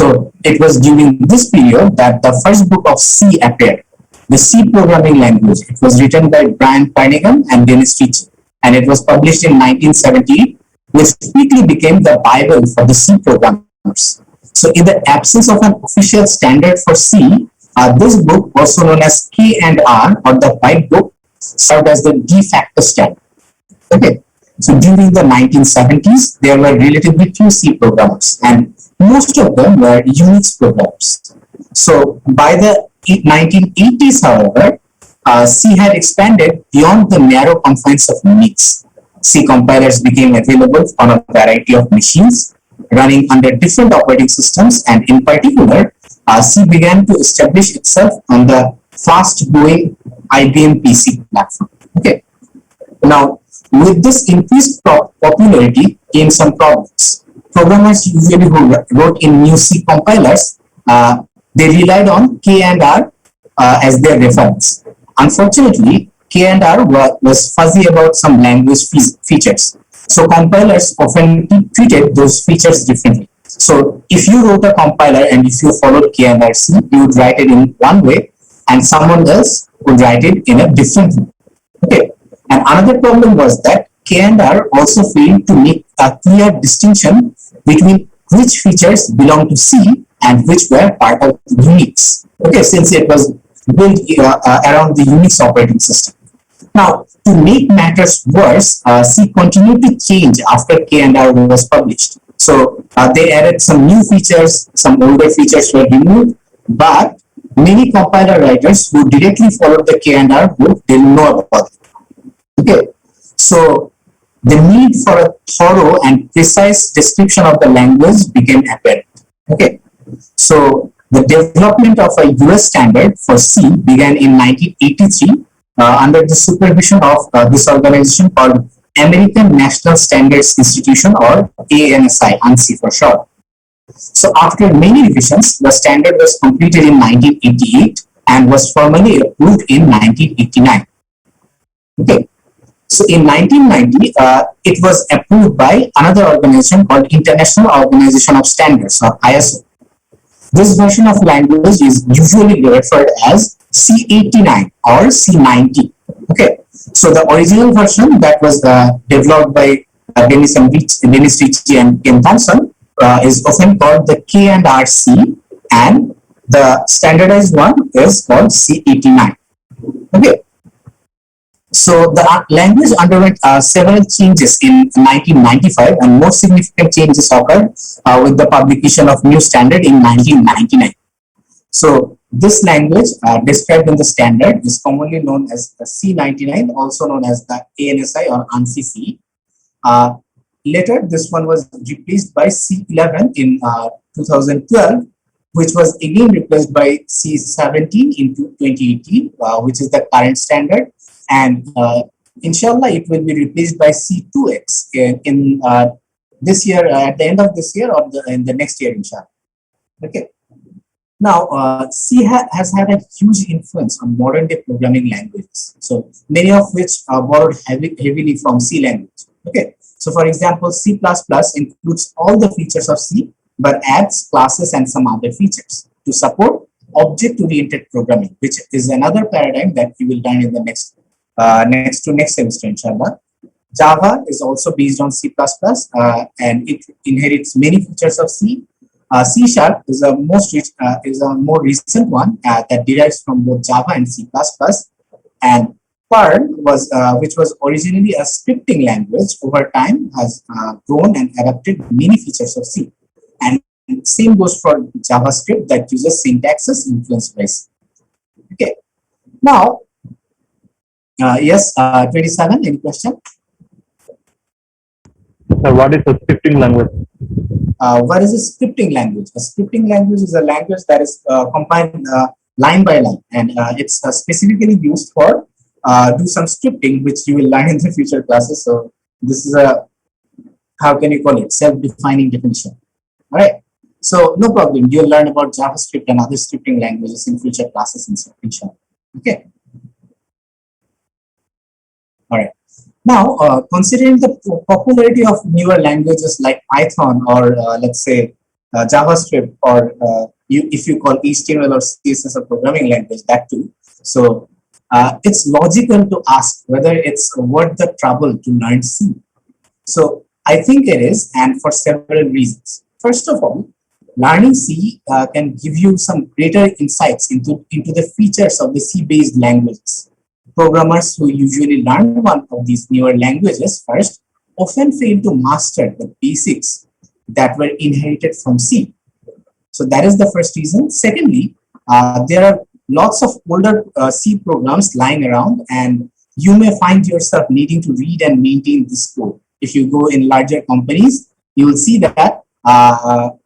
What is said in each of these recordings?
So it was during this period that the first book of C appeared, the C programming language. It was written by Brian Kernighan and Dennis Ritchie, and it was published in 1978, which quickly became the Bible for the C programmers. So in the absence of an official standard for C, this book, also known as K and R or the White Book, served as the de facto standard. Okay. So during the 1970s, there were relatively few C programmers, and most of them were Unix programmers. So by the 1980s, however, C had expanded beyond the narrow confines of Unix. C compilers became available on a variety of machines running under different operating systems, and in particular, C began to establish itself on the fast-growing IBM PC platform. Okay. Now, with this increased popularity came some problems. Programmers usually who wrote in new C compilers, they relied on K and R as their reference. Unfortunately, K and R was fuzzy about some language features. So compilers often treated those features differently. So if you wrote a compiler and if you followed K and R C, you would write it in one way and someone else would write it in a different way. Okay. And another problem was that K and R also failed to make a clear distinction between which features belong to C and which were part of Unix. Okay, since it was built around the Unix operating system. Now, to make matters worse, C continued to change after K and R was published. So they added some new features, some older features were removed, but many compiler writers who directly followed the K and R book didn't know about it. Okay, so the need for a thorough and precise description of the language became apparent. Okay, so the development of a US standard for C began in 1983 under the supervision of this organization called American National Standards Institution, or ANSI, ANSI for short. So after many revisions, the standard was completed in 1988 and was formally approved in 1989. Okay. So in 1990, it was approved by another organization called International Organization of Standards, or ISO. This version of language is usually referred as C89 or C90. Okay, so the original version that was developed by Dennis Ritchie and Ken Thompson is often called the K and R C, and the standardized one is called C89. Okay. So the language underwent several changes in 1995, and more significant changes occurred with the publication of new standard in 1999. So this language described in the standard is commonly known as the C99, also known as the ANSI or ANSI C. Later, this one was replaced by C11 in 2012, which was again replaced by C17 in 2018, which is the current standard. And inshallah, it will be replaced by C2X in this year, at the end of this year, or in the next year, inshallah. Okay. Now, C has had a huge influence on modern day programming languages. So many of which are borrowed heavily from C language. Okay. So for example, C++ includes all the features of C, but adds classes and some other features to support object-oriented programming, which is another paradigm that you will learn in the next semester, inshallah. Java is also based on C++, and it inherits many features of C. C# is a more recent one that derives from both Java and C++. And Perl which was originally a scripting language, over time has grown and adapted many features of C. And same goes for JavaScript that uses syntaxes influenced by C. Okay. Now, yes, 27, any question? What is a scripting language? What is a scripting language? A scripting language is a language that is compiled line by line, and it's specifically used for do some scripting, which you will learn in the future classes. So this is a, how can you call it, self-defining definition. All right. So no problem. You'll learn about JavaScript and other scripting languages in future classes, inshallah. Okay. All right. Now, considering the popularity of newer languages like Python or let's say JavaScript, or if you call HTML or CSS a programming language, that too. So it's logical to ask whether it's worth the trouble to learn C. So I think it is, and for several reasons. First of all, learning C can give you some greater insights into the features of the C-based languages. Programmers who usually learn one of these newer languages first often fail to master the basics that were inherited from C. So that is the first reason. Secondly, there are lots of older C programs lying around, and you may find yourself needing to read and maintain this code. If you go in larger companies, you will see that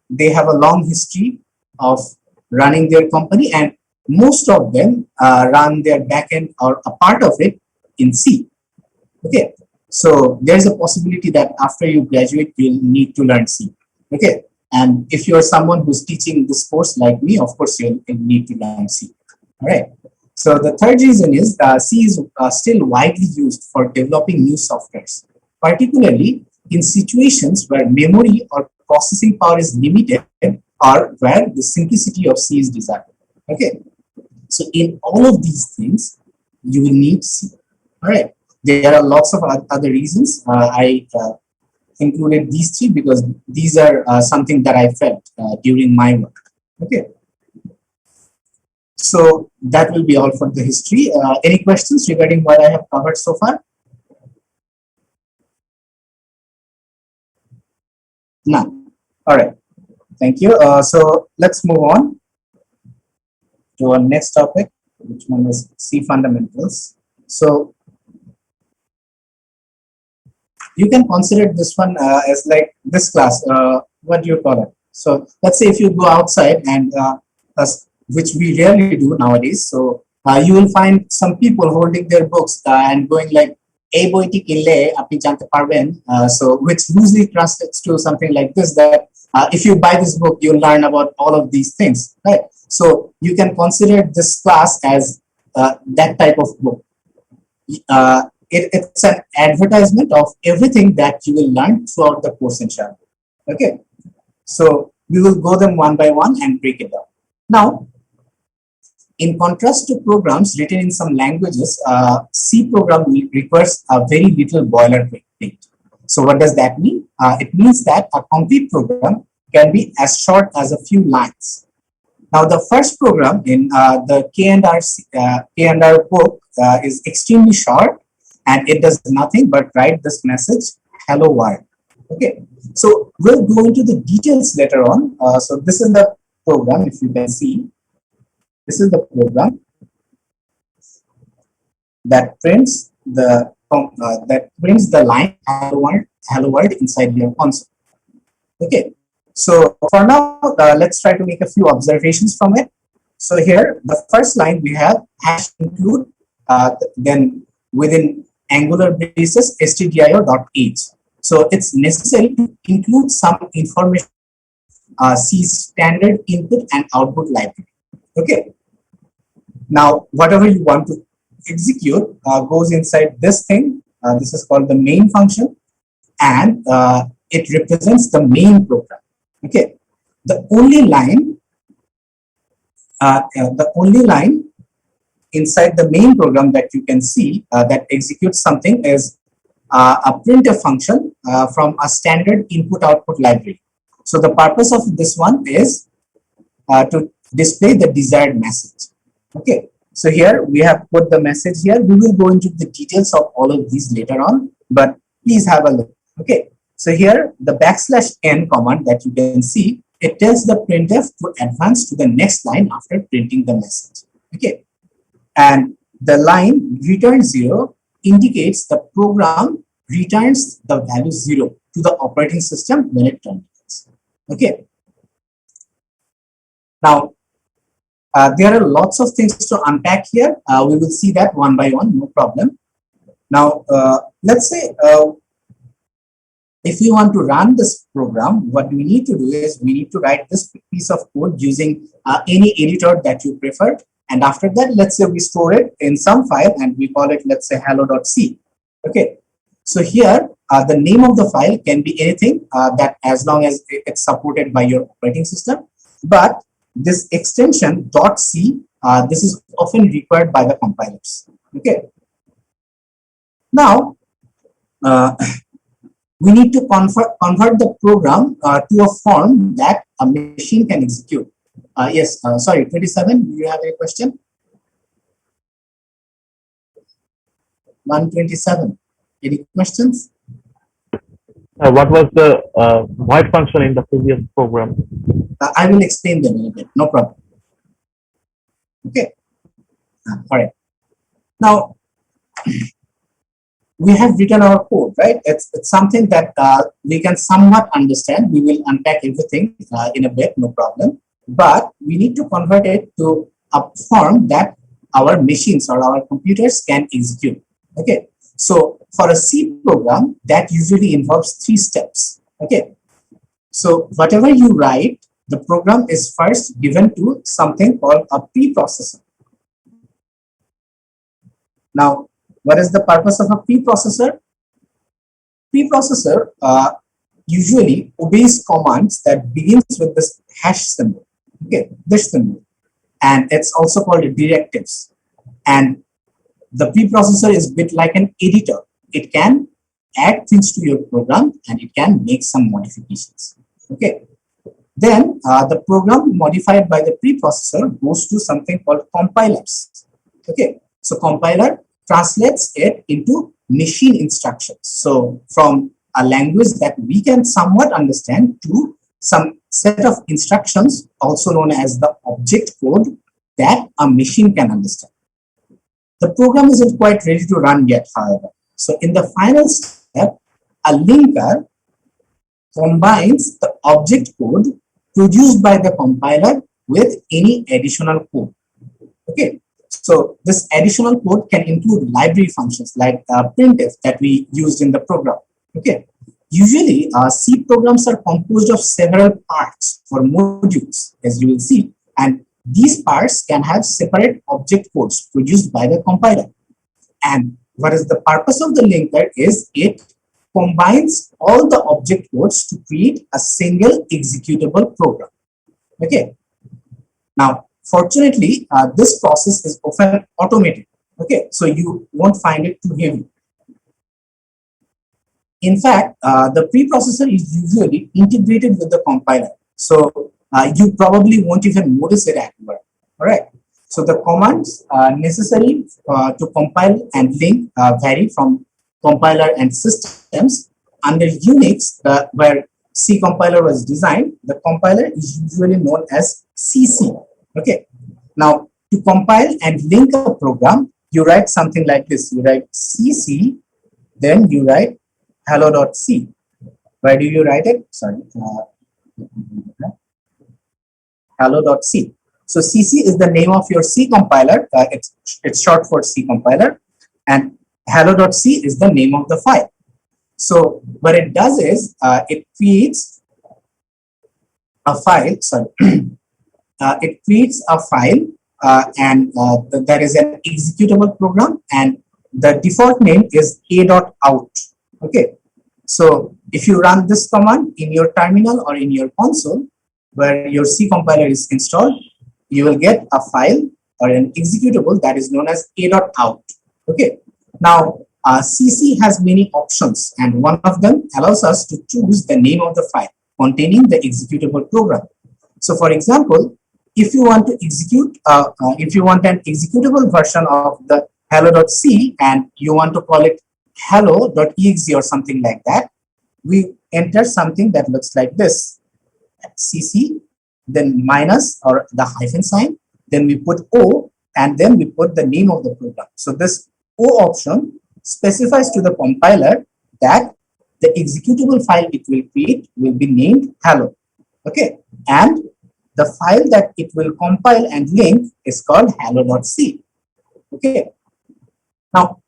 they have a long history of running their company, and most of them run their backend or a part of it in C. Okay, so there's a possibility that after you graduate, you'll need to learn C. Okay, and if you're someone who's teaching this course like me, of course you'll need to learn C. All right. So the third reason is C is still widely used for developing new softwares, particularly in situations where memory or processing power is limited, or where the simplicity of C is desired. Okay. So in all of these things, you will need C. All right. There are lots of other reasons. I included these three because these are something that I felt during my work. Okay. So that will be all for the history. Any questions regarding what I have covered so far? None. All right. Thank you. So let's move on to our next topic, which one is C fundamentals. So you can consider this one as like this class. What do you call it? So let's say if you go outside and which we rarely do nowadays. So you will find some people holding their books and going like, "Ei boiti kinle apni jante parben." So which loosely translates to something like this: that if you buy this book, you'll learn about all of these things, right? So you can consider this class as that type of book. It's an advertisement of everything that you will learn throughout the course in Sharp. Okay, so we will go them one by one and break it down. Now, in contrast to programs written in some languages, C program requires a very little boilerplate. So what does that mean? It means that a complete program can be as short as a few lines. Now, the first program in the K&R book is extremely short, and it does nothing but write this message, "Hello world." Okay, so we'll go into the details later on. So this is the program, if you can see. This is the program that prints the line "Hello world" inside your console. Okay, so for now, let's try to make a few observations from it. So here, the first line we have #include, then within Angular braces stdio.h. So it's necessary to include some information, C standard input and output library. Okay. Now, whatever you want to execute goes inside this thing. This is called the main function, and it represents the main program. Okay. The only line inside the main program that you can see that executes something is a printf function from a standard input-output library. So the purpose of this one is to display the desired message. Okay, so here we have put the message here. We will go into the details of all of these later on, but please have a look. Okay, so here the \n command that you can see, it tells the printf to advance to the next line after printing the message. Okay, and the line return 0 indicates the program returns the value 0 to the operating system when it terminates. Okay. Now, there are lots of things to unpack here. We will see that one by one, no problem. Now, let's say if we want to run this program, what we need to do is we need to write this piece of code using any editor that you prefer. And after that, let's say we store it in some file and we call it, let's say, hello.c. Okay. So here the name of the file can be anything that as long as it's supported by your operating system. But this extension .c, this is often required by the compilers. Okay. Now, we need to convert the program to a form that a machine can execute. Yes, sorry, 27, do you have a question? 127, any questions? What was the void function in the previous program? I will explain them in a bit, no problem. Okay, all right. Now, we have written our code, right? It's something that we can somewhat understand. We will unpack everything in a bit, no problem. But we need to convert it to a form that our machines or our computers can execute. Okay, so for a C program, that usually involves 3 steps. Okay, so whatever you write, the program is first given to something called a preprocessor. Now, what is the purpose of a preprocessor? Preprocessor usually obeys commands that begins with this hash symbol. Okay, this symbol, and it's also called directives. And the preprocessor is a bit like an editor. It can add things to your program and it can make some modifications. Okay. Then the program modified by the preprocessor goes to something called compilers. Okay. So compiler translates it into machine instructions. So from a language that we can somewhat understand to some set of instructions, also known as the object code, that a machine can understand. The program isn't quite ready to run yet, however. So in the final step, a linker combines the object code produced by the compiler with any additional code. Okay, so this additional code can include library functions like printf that we used in the program. Okay, usually C programs are composed of several parts or modules, as you will see, and these parts can have separate object codes produced by the compiler. And what is the purpose of the linker is it combines all the object codes to create a single executable program. Okay. Now, fortunately, this process is often automated. Okay, so you won't find it too heavy. In fact, the preprocessor is usually integrated with the compiler. So you probably won't even notice it at work. All right. So the commands necessary to compile and link vary from compiler and systems. Under Unix, where C compiler was designed, the compiler is usually known as CC. Okay. Now, to compile and link a program, you write something like this. You write CC, then you write hello.c. Where do you write it? Sorry. Hello.c. So CC is the name of your C compiler. It's short for C compiler, and hello.c is the name of the file. So what it does is it creates a file. Sorry, it creates a file, and there is an executable program, and the default name is a.out. Okay. So if you run this command in your terminal or in your console where your C compiler is installed, you will get a file or an executable that is known as a.out. Okay. Now, CC has many options, and one of them allows us to choose the name of the file containing the executable program. So, for example, if you want to execute, if you want an executable version of the hello.c and you want to call it hello.exe or something like that, we enter something that looks like this: CC, then minus or the hyphen sign, then we put O, and then we put the name of the program. So this O option specifies to the compiler that the executable file it will create will be named hello. Okay, and the file that it will compile and link is called hello.c. Okay. Now,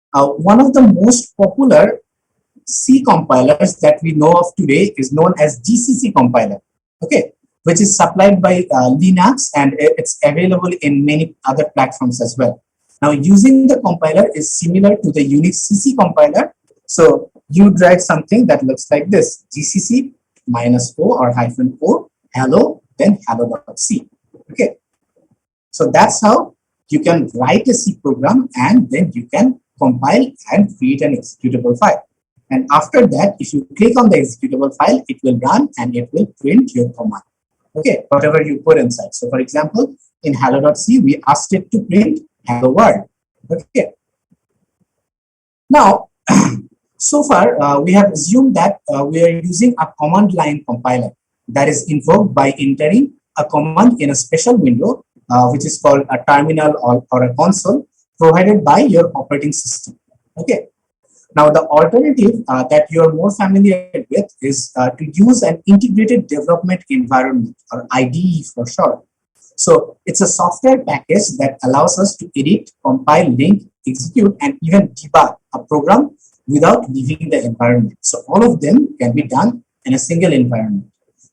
one of the most popular C compilers that we know of today is known as GCC compiler, okay, which is supplied by Linux, and it's available in many other platforms as well. Now, using the compiler is similar to the Unix CC compiler. So you write something that looks like this: GCC -o or -o hello, then hello.c. Okay, so that's how you can write a C program and then you can compile and create an executable file. And after that, if you click on the executable file, it will run and it will print your command. Okay, whatever you put inside. So for example, in hello.c, we asked it to print hello world. Okay. Now, so far, we have assumed that we are using a command line compiler that is invoked by entering a command in a special window, which is called a terminal or a console provided by your operating system. Okay. Now, the alternative that you are more familiar with is to use an integrated development environment, or IDE for short. So it's a software package that allows us to edit, compile, link, execute, and even debug a program without leaving the environment. So all of them can be done in a single environment.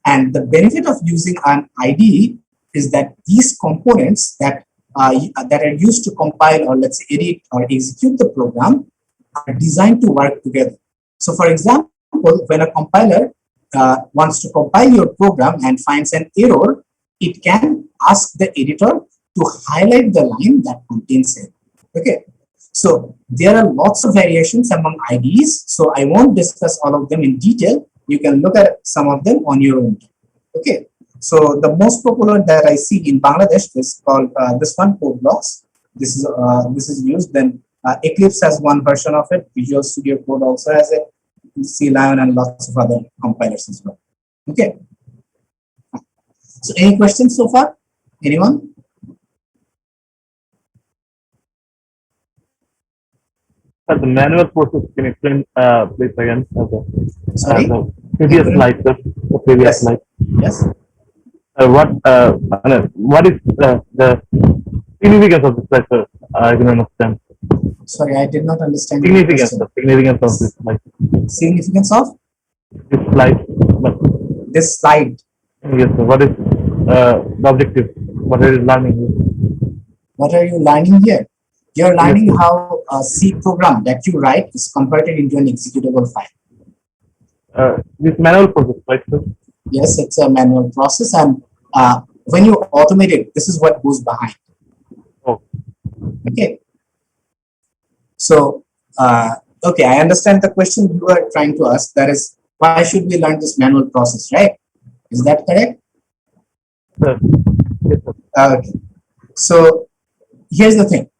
And the benefit of using an IDE is that these components that are used to compile, or let's say edit or execute the program, are designed to work together. So for example, when a compiler wants to compile your program and finds an error, it can ask the editor to highlight the line that contains it. Okay. So there are lots of variations among IDEs. So I won't discuss all of them in detail. You can look at some of them on your own. Okay. So the most popular that I see in Bangladesh is called this one, CodeBlocks. This is used. Then Eclipse has one version of it. Visual Studio Code also has it. CLion and lots of other compilers as well. Okay. So any questions so far? Anyone? The manual process, can you explain please again? Sorry? The previous slide, sir. The previous Yes. slide. Yes. What is the significance of this slide, sir? I don't understand. Sorry, I did not understand the Significance, question. the significance of this slide. Significance of This slide. But, this slide. yes, sir. What is the objective? What are you learning? What are you learning here? You're learning Yes, how a C program that you write is converted into an executable file. this manual process, right, sir? Yes, it's a manual process, and when you automate it, this is what goes behind. Oh, Okay. So, okay, I understand the question you are trying to ask. That is, why should we learn this manual process, right? Is that correct? sir. Yes, sir. Okay. So, here's the thing.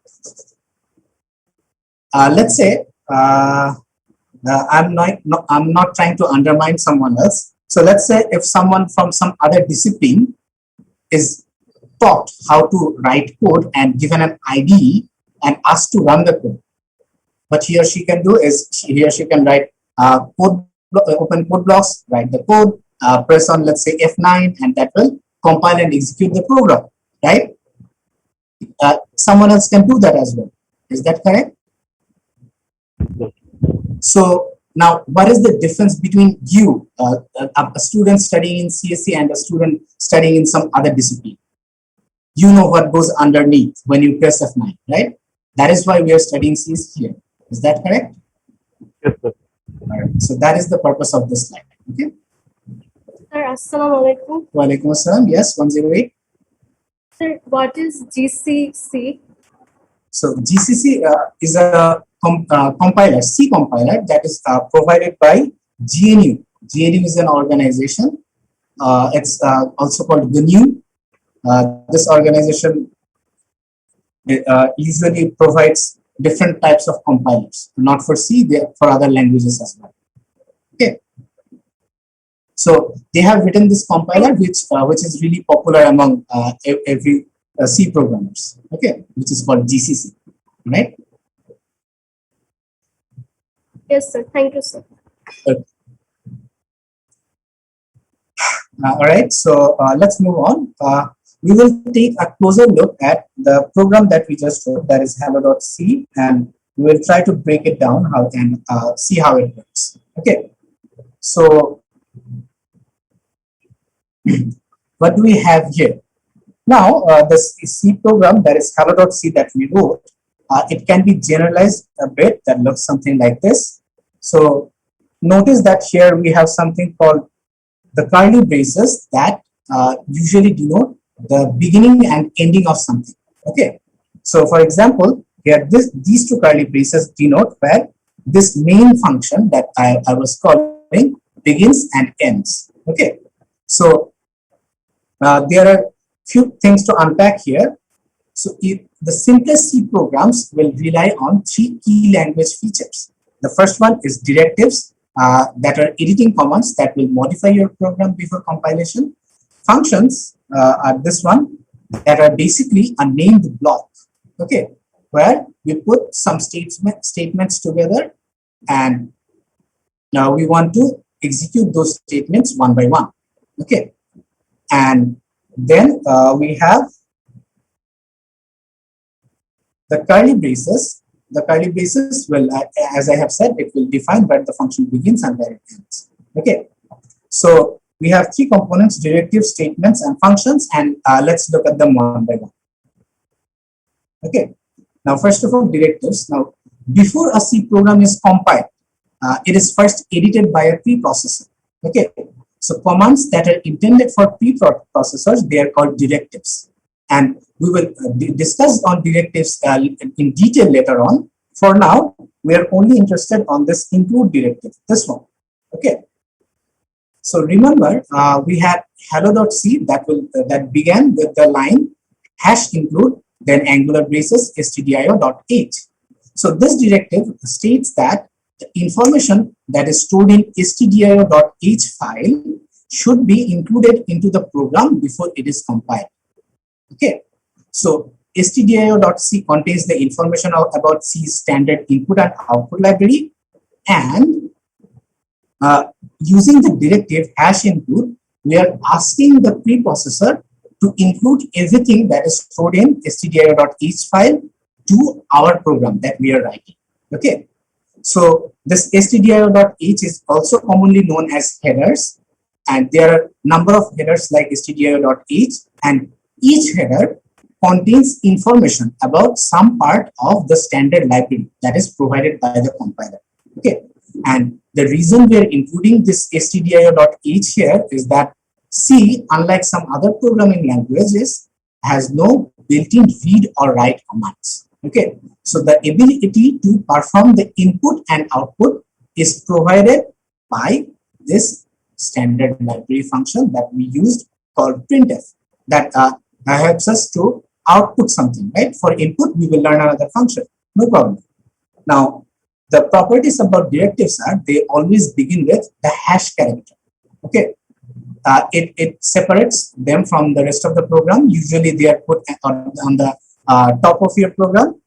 Let's say I'm not trying to undermine someone else. So let's say if someone from some other discipline is taught how to write code and given an IDE and asked to run the code, what he or she can do is he or she can write open code blocks, write the code, press on, let's say, F9, and that will compile and execute the program, right? Someone else can do that as well. Is that correct? So now, what is the difference between you, a student studying in CSE, and a student studying in some other discipline? You know what goes underneath when you press F9, right? That is why we are studying CSE here. Is that correct? Yes, sir. All right. So that is the purpose of this slide. Okay. Sir, Assalamu alaikum. Walaikum assalam. Yes, 108. Sir, what is GCC? So GCC is a compiler, C compiler, that is provided by GNU. GNU is an organization. It's also called GNU. This organization usually provides different types of compilers, not for C, for other languages as well. Okay. So they have written this compiler, which is really popular among every C programmers. Okay, which is called GCC, right? Yes, sir. Thank you, sir. Okay. All right, so let's move on. We will take a closer look at the program that we just wrote, that is hello.c, and we will try to break it down and see how it works. Okay, so what do we have here? Now, the C program, that is hello.c, that we wrote, it can be generalized a bit. That looks something like this. So notice that here we have something called the curly braces that usually denote the beginning and ending of something. Okay. So for example, here these two curly braces denote where this main function that I was calling begins and ends. Okay. So there are few things to unpack here. So the simplest C programs will rely on three key language features. The first one is directives that are editing commands that will modify your program before compilation. Functions are this one that are basically a named block, okay, where we put some statements together and now we want to execute those statements one by one, okay. And then we have the curly braces. The curly braces will, as I have said, it will define where the function begins and where it ends. Okay. So we have three components: directives, statements, and functions. And let's look at them one by one. Okay. Now, first of all, directives. Now, before a C program is compiled, it is first edited by a preprocessor. Okay. So commands that are intended for preprocessors, they are called directives. And we will discuss on directives in detail later on. For now, we are only interested on this include directive, this one. Okay. So remember, we had hello.c that began with the line hash include, then angular braces stdio.h. So this directive states that the information that is stored in stdio.h file should be included into the program before it is compiled. Okay, so stdio.c contains the information about C's standard input and output library, and using the directive hash include, we are asking the preprocessor to include everything that is stored in stdio.h file to our program that we are writing. Okay, so this stdio.h is also commonly known as headers, and there are number of headers like stdio.h, and each header contains information about some part of the standard library that is provided by the compiler. Okay, and the reason we are including this stdio.h here is that C, unlike some other programming languages, has no built-in read or write commands. Okay, so the ability to perform the input and output is provided by this standard library function that we used called printf, that helps us to output something, right? For input, we will learn another function, no problem. Now, the properties about directives are they always begin with the hash character. Okay, it separates them from the rest of the program. Usually, they are put on the top of your program,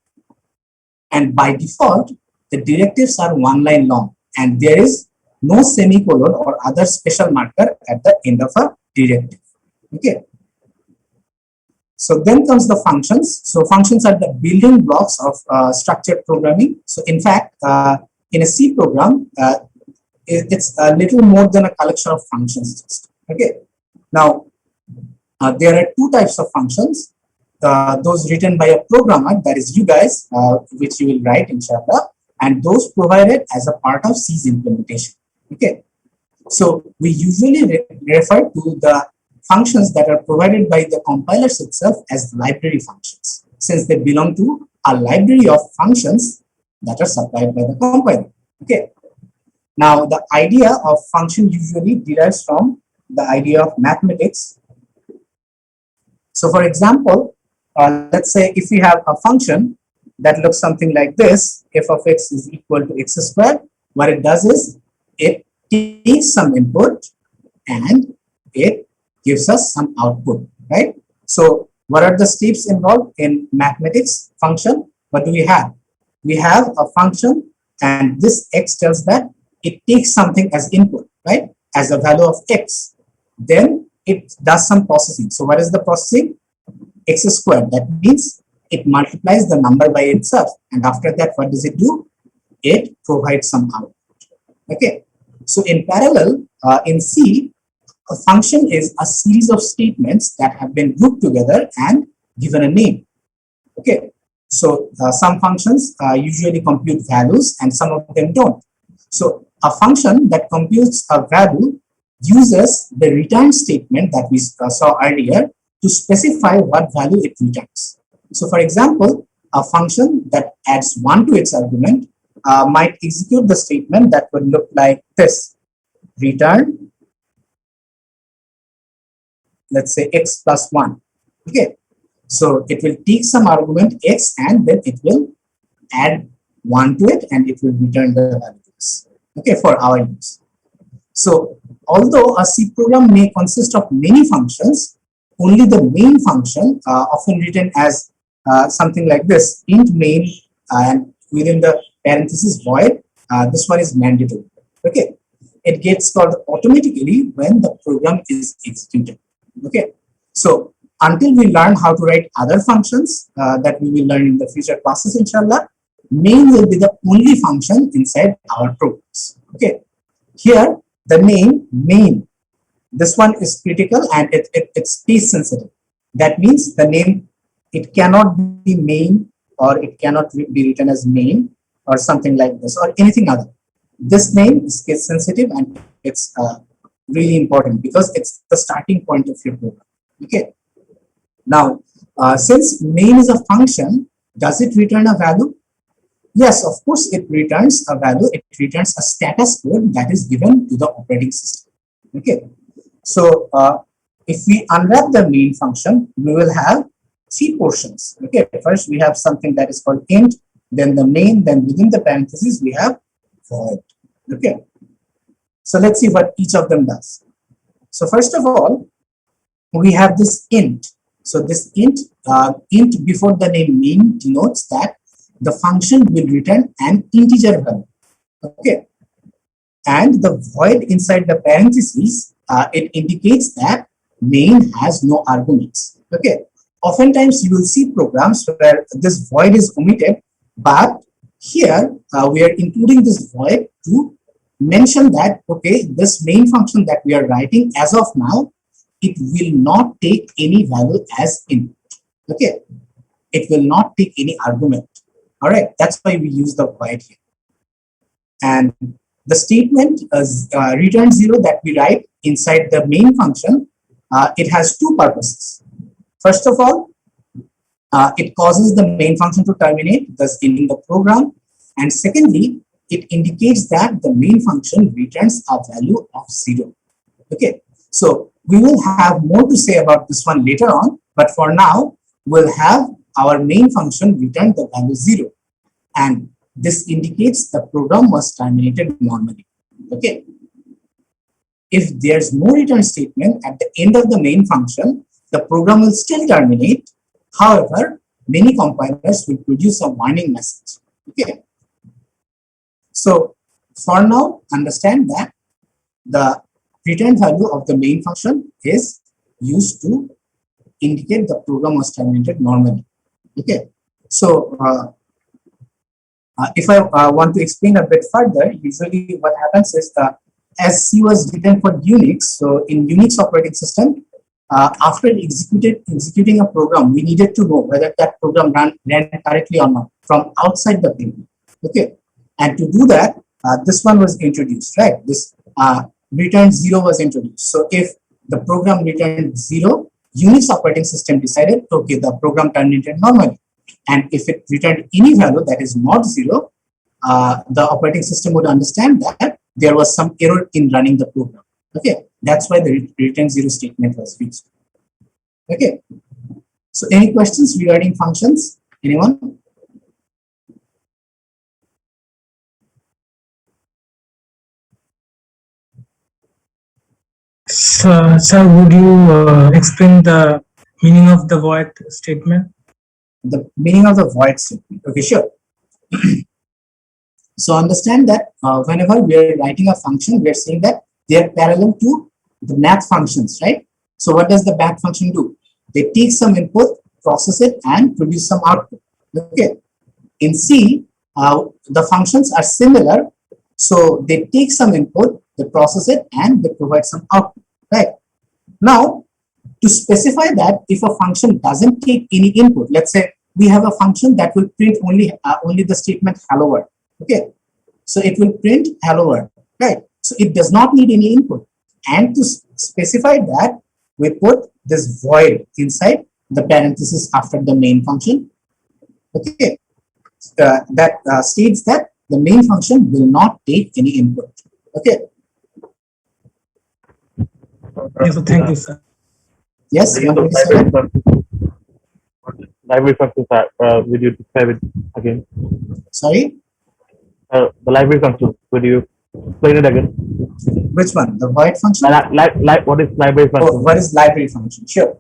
and by default, the directives are one line long, and there is no semicolon or other special marker at the end of a directive. Okay. So then comes the functions. So functions are the building blocks of structured programming. So in fact, in a C program, it's a little more than a collection of functions. Okay. Now, there are two types of functions. Those written by a programmer, that is you guys, which you will write inshallah, and those provided as a part of C's implementation. Okay. So we usually refer to the functions that are provided by the compilers itself as library functions, since they belong to a library of functions that are supplied by the compiler. Okay. Now, the idea of function usually derives from the idea of mathematics. So, for example, let's say if we have a function that looks something like this, f of x is equal to x squared, what it does is it takes some input and it gives us some output, right? So what are the steps involved in mathematics function? What do we have? We have a function, and this x tells that it takes something as input, right? As a value of x. Then it does some processing. So what is the processing? X squared. That means it multiplies the number by itself. And after that, what does it do? It provides some output. Okay. So in parallel, in C, a function is a series of statements that have been grouped together and given a name. Okay. So some functions usually compute values and some of them don't. So a function that computes a value uses the return statement that we saw earlier to specify what value it returns. So for example, a function that adds 1 to its argument might execute the statement that would look like this: return, let's say x plus 1. Okay, so it will take some argument x and then it will add 1 to it and it will return the values, okay, for our use. So although a C program may consist of many functions, only the main function, often written as something like this, int main, and within the parenthesis void, this one is mandatory. Okay, it gets called automatically when the program is executed. Okay, so until we learn how to write other functions that we will learn in the future classes, inshallah, main will be the only function inside our programs. Okay, here the name main, this one is critical and it's case sensitive. That means the name, it cannot be main or it cannot be written as main or something like this or anything other. This name is case sensitive and it's really important because it's the starting point of your program. Okay. Now, since main is a function, does it return a value? Yes, of course, it returns a value. It returns a status code that is given to the operating system. Okay. So, if we unwrap the main function, we will have 3 portions. Okay. First, we have something that is called int, then the main, then within the parentheses, we have void. Okay. So, let's see what each of them does. So, first of all, we have this int. So, this int before the name main denotes that the function will return an integer value. Okay, and the void inside the parentheses, it indicates that main has no arguments. Okay, oftentimes you will see programs where this void is omitted, but here we are including this void to mention that, okay, this main function that we are writing as of now, it will not take any value as input. Okay, it will not take any argument. All right, that's why we use the void here. And the statement return 0 that we write inside the main function, it has 2 purposes. First of all, it causes the main function to terminate, thus ending the program. And secondly, it indicates that the main function returns a value of 0. Okay, so we will have more to say about this one later on, but for now, we'll have our main function return the value 0, and this indicates the program was terminated normally. Okay, if there's no return statement at the end of the main function, the program will still terminate. However, many compilers will produce a warning message. Okay, so for now, understand that the return value of the main function is used to indicate the program was terminated normally. Okay, so if I want to explain a bit further, usually what happens is as C was written for Unix, so in Unix operating system, after executing a program, we needed to know whether that program ran correctly or not from outside the bin. Okay, and to do that, this one was introduced, right? This return 0 was introduced. So if the program returned 0, Unix operating system decided, okay, the program terminated normally. And if it returned any value that is not 0, the operating system would understand that there was some error in running the program. Okay, that's why the return 0 statement was used. Okay, so any questions regarding functions? Anyone? So, sir, would you explain the meaning of the void statement? The meaning of the void statement. Okay, sure. So understand that whenever we are writing a function, we are saying that they are parallel to the math functions, right? So what does the math function do? They take some input, process it, and produce some output. Okay. In C, the functions are similar. So they take some input, they process it, and they provide some output, right? Now, to specify that if a function doesn't take any input, let's say we have a function that will print only the statement hello world. Okay, so it will print hello world, right? So it does not need any input. And to specify that, we put this void inside the parenthesis after the main function. Okay, that states that the main function will not take any input. Okay. Yes, so thank you, sir. Yes. The library functions. Library functions are, will you describe it again? Sorry. The library functions. Will you explain it again? Which one? The void function? What is library function? Oh, what is library function? Sure.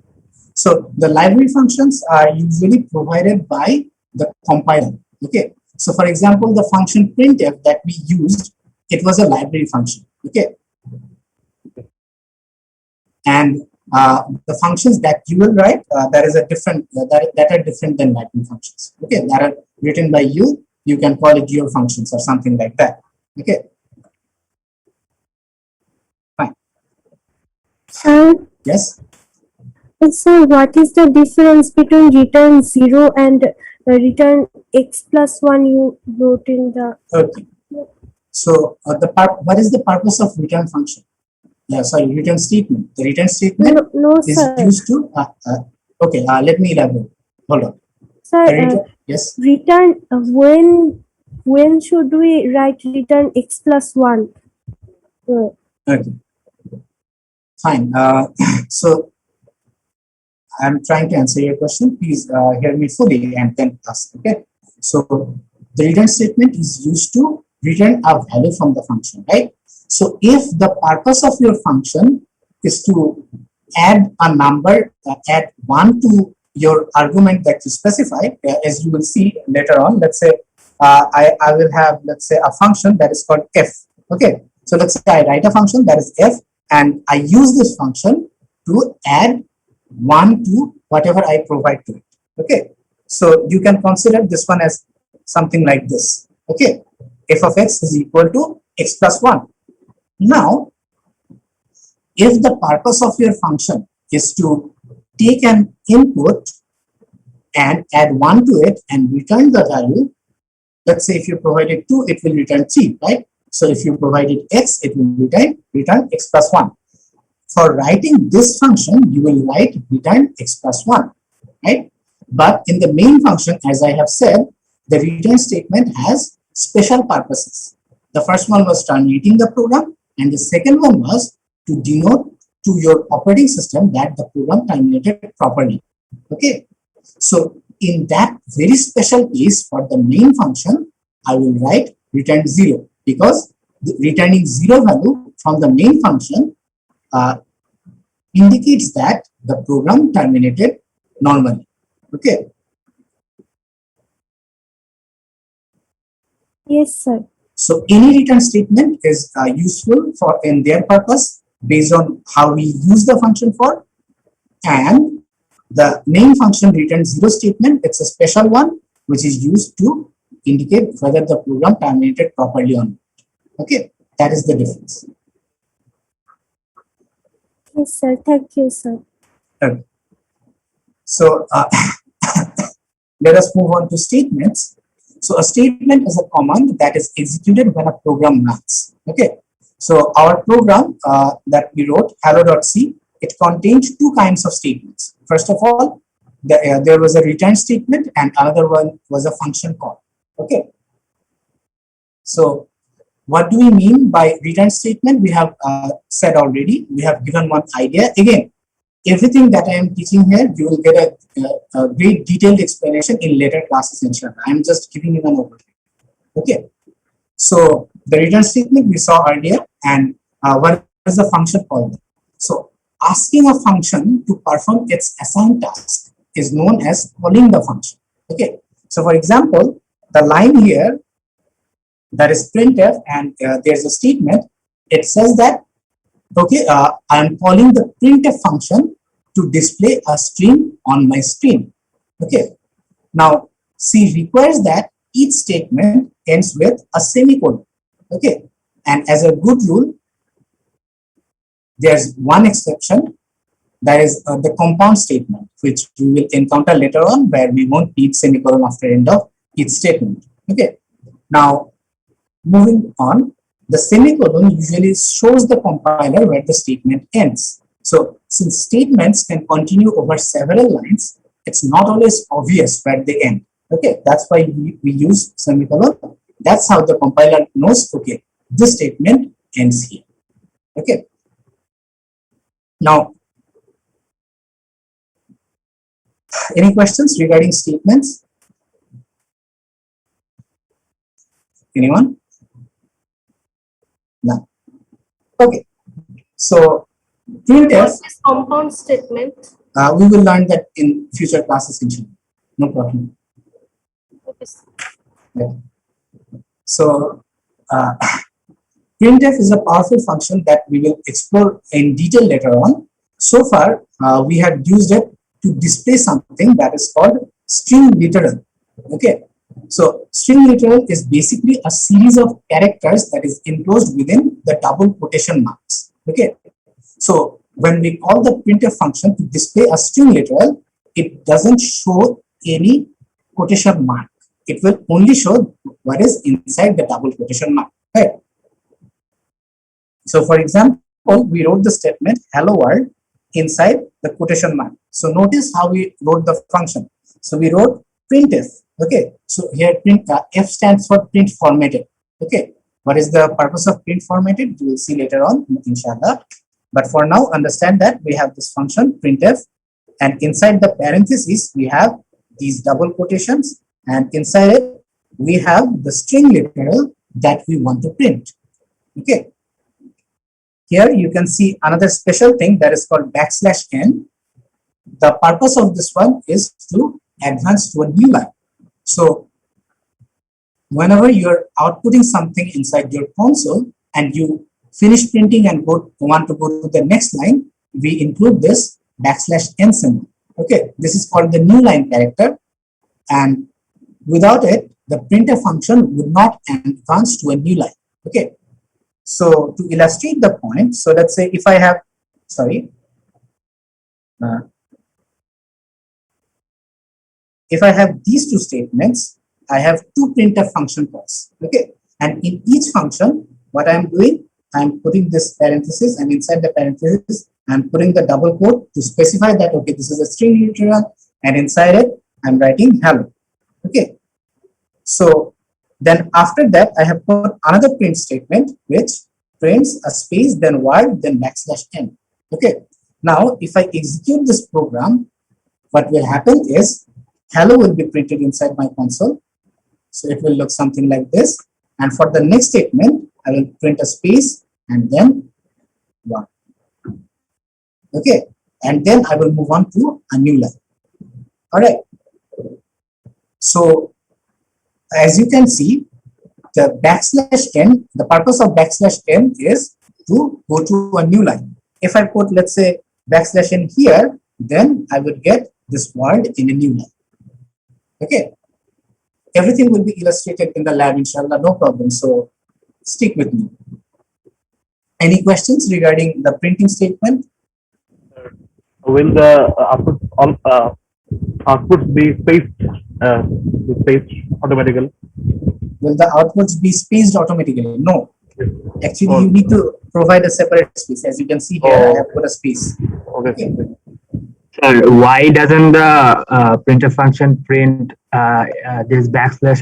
So the library functions are usually provided by the compiler. Okay. So for example, the function printf that we used, it was a library function. Okay. And the functions that you will write, that is a different that are different than library functions. Okay, that are written by you. You can call it your functions or something like that. Okay. Fine. Sir, Yes. sir, what is the difference between return 0 and return x plus 1 you wrote in the... Okay. So what is the purpose of return function? Sorry, return statement. The return statement No, is sir. used to. Okay. Let me elaborate. Hold on. Sir, Yes. return when should we write return x plus 1? Okay. Fine. So I'm trying to answer your question. Please hear me fully and then ask. Okay. So the return statement is used to return a value from the function, right? So if the purpose of your function is to add a number, add 1 to your argument that you specify, as you will see later on, let's say I will have, let's say, a function that is called f. Okay. So let's say I write a function that is f, and I use this function to add 1 to whatever I provide to it. Okay. So you can consider this one as something like this. Okay. F of x is equal to x plus 1. Now, if the purpose of your function is to take an input and add 1 to it and return the value, let's say if you provided 2, it will return 3, right? So if you provided x, it will return x plus 1. For writing this function, you will write return x plus 1, right? But in the main function, as I have said, the return statement has special purposes. The first one was terminating the program, and the second one was to denote to your operating system that the program terminated properly. Okay. So in that very special case, for the main function, I will write return 0, because returning 0 value from the main function indicates that the program terminated normally. Okay. Yes, sir. So any return statement is useful for in their purpose based on how we use the function for, and the main function return 0 statement, it's a special one which is used to indicate whether the program terminated properly or not. Okay, that is the difference. Yes, sir. Thank you, sir. Okay. So let us move on to statements. So a statement is a command that is executed when a program runs. Okay. So our program that we wrote, hello.c, it contains 2 kinds of statements. First of all, there was a return statement, and another one was a function call. Okay. So what do we mean by return statement? We have said already. We have given one idea. Again, everything that I am teaching here, you will get a great detailed explanation in later classes, inshallah. I am just giving you an overview. Okay. So the return statement we saw earlier, and what is the function called? So asking a function to perform its assigned task is known as calling the function. Okay. So for example, the line here that is printf, and there's a statement. It says that, okay, I am calling the printf function to display a string on my screen. Okay. Now C requires that each statement ends with a semicolon. Okay. And as a good rule, there's one exception. That is the compound statement, which we will encounter later on, where we won't need semicolon after end of each statement. Okay. Now, moving on, the semicolon usually shows the compiler where the statement ends. So, since statements can continue over several lines, it's not always obvious where they end. Okay, that's why we use semicolon. That's how the compiler knows, okay, this statement ends here. Okay. Now, any questions regarding statements? Anyone? No. Okay. So, printf, What is compound statement? we will learn that in future classes. No problem. Okay. Yeah. So, printf is a powerful function that we will explore in detail later on. So far, we have used it to display something that is called string literal. Okay. So, string literal is basically a series of characters that is enclosed within the double quotation marks. Okay. So, when we call the printf function to display a string literal, it doesn't show any quotation mark. It will only show what is inside the double quotation mark. Right? So, for example, we wrote the statement hello world inside the quotation mark. So, notice how we wrote the function. So, we wrote printf. Okay. So, here F stands for print formatted. Okay. What is the purpose of print formatted? You will see later on, inshallah. But for now, understand that we have this function printf, and inside the parentheses, we have these double quotations, and inside it, we have the string literal that we want to print. Okay. Here you can see another special thing that is called \n. The purpose of this one is to advance to a new line. So whenever you're outputting something inside your console and you finish printing and want to go to the next line, we include this \n symbol. Okay, this is called the new line character, and without it, the printf function would not advance to a new line. Okay. So to illustrate the point, so let's say if I have, if I have these two statements, I have two printf function calls. Okay, and in each function, what I'm doing, I'm putting this parenthesis, and inside the parenthesis, I'm putting the double quote to specify that, okay, this is a string literal, and inside it, I'm writing hello. Okay, so then after that, I have put another print statement which prints a space, then word, then \n. Okay, now if I execute this program, what will happen is hello will be printed inside my console. So it will look something like this. And for the next statement, I will print a space and then one. Okay, and then I will move on to a new line. All right. So as you can see, the \n, the purpose of \n is to go to a new line. If I put, let's say, \n here, then I would get this word in a new line. Okay. Everything will be illustrated in the lab, inshallah, no problem. So stick with me. Any questions regarding the printing statement? Will the outputs be spaced automatically? Will the outputs be spaced automatically? No. Actually, you need to provide a separate space. As you can see here, I have put a space. Okay. Sir, why doesn't the printf function print this